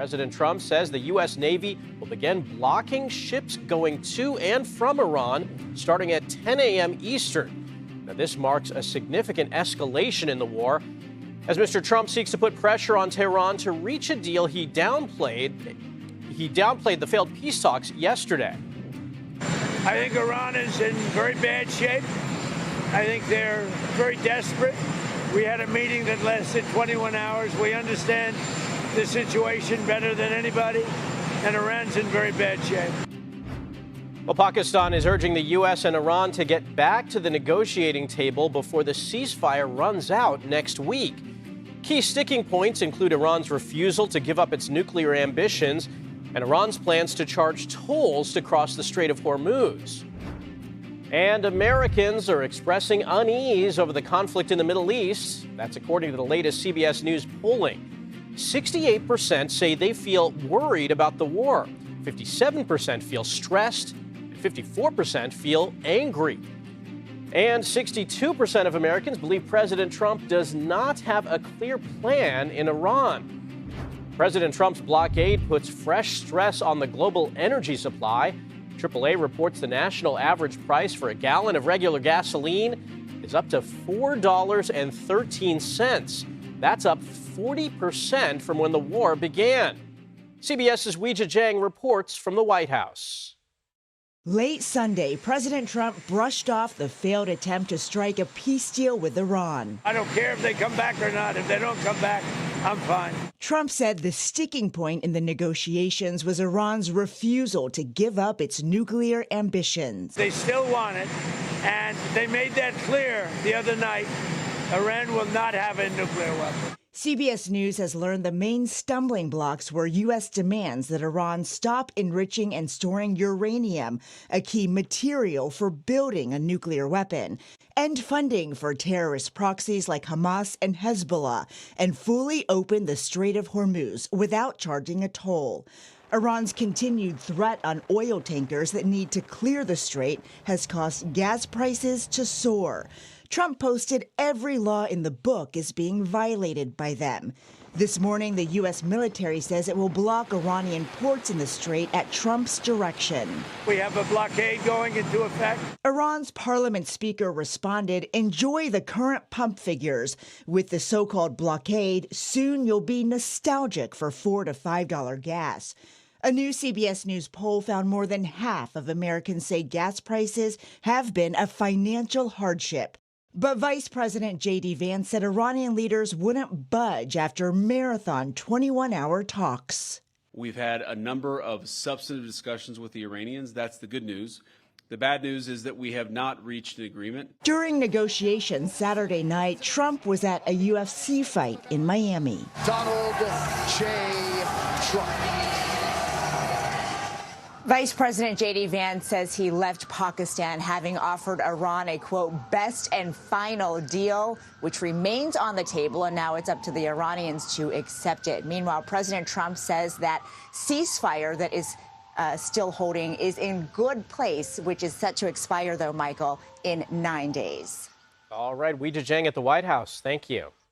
President Trump says the U.S. Navy will begin blocking ships going to and from Iran starting at 10 a.m. Eastern. Now, this marks a significant escalation in the war as Mr. Trump seeks to put pressure on Tehran to reach a deal he downplayed the failed peace talks yesterday. I think Iran is in very bad shape. I think they're very desperate. We had a meeting that lasted 21 hours. We understand the situation better than anybody, and Iran's in very bad shape. Well, Pakistan is urging the U.S. and Iran to get back to the negotiating table before the ceasefire runs out next week. Key sticking points include Iran's refusal to give up its nuclear ambitions and Iran's plans to charge tolls to cross the Strait of Hormuz. And Americans are expressing unease over the conflict in the Middle East. That's according to the latest CBS News polling. 68% say they feel worried about the war. 57% feel stressed. And 54% feel angry. And 62% of Americans believe President Trump does not have a clear plan in Iran. President Trump's blockade puts fresh stress on the global energy supply. AAA reports the national average price for a gallon of regular gasoline is up to $4.13. That's up 40% from when the war began. CBS's Weijia Jiang reports from the White House. Late Sunday, President Trump brushed off the failed attempt to strike a peace deal with Iran. I don't care if they come back or not. If they don't come back, I'm fine. Trump said the sticking point in the negotiations was Iran's refusal to give up its nuclear ambitions. They still want it, and they made that clear the other night. Iran will not have a nuclear weapon. CBS News has learned the main stumbling blocks were U.S. demands that Iran stop enriching and storing uranium, a key material for building a nuclear weapon, end funding for terrorist proxies like Hamas and Hezbollah, and fully open the Strait of Hormuz without charging a toll. Iran's continued threat on oil tankers that need to clear the strait has caused gas prices to soar. Trump posted every law in the book is being violated by them. This morning, the U.S. military says it will block Iranian ports in the strait at Trump's direction. We have a blockade going into effect. Iran's parliament speaker responded, "Enjoy the current pump figures. With the so-called blockade, soon you'll be nostalgic for $4 to $5 gas." A new CBS News poll found more than half of Americans say gas prices have been a financial hardship. But Vice President JD Vance said Iranian leaders wouldn't budge after marathon 21-hour talks. We've had a number of substantive discussions with the Iranians. That's the good news. The bad news is that we have not reached an agreement. During negotiations Saturday night, Trump was at a UFC fight in Miami. Donald J. Trump. Vice President JD Vance says he left Pakistan having offered Iran a, quote, best and final deal, which remains on the table, and now it's up to the Iranians to accept it. Meanwhile, President Trump says that ceasefire that is still holding is in good place, which is set to expire, though, Michael, in 9 days. All right, Weijia Jiang at the White House. Thank you.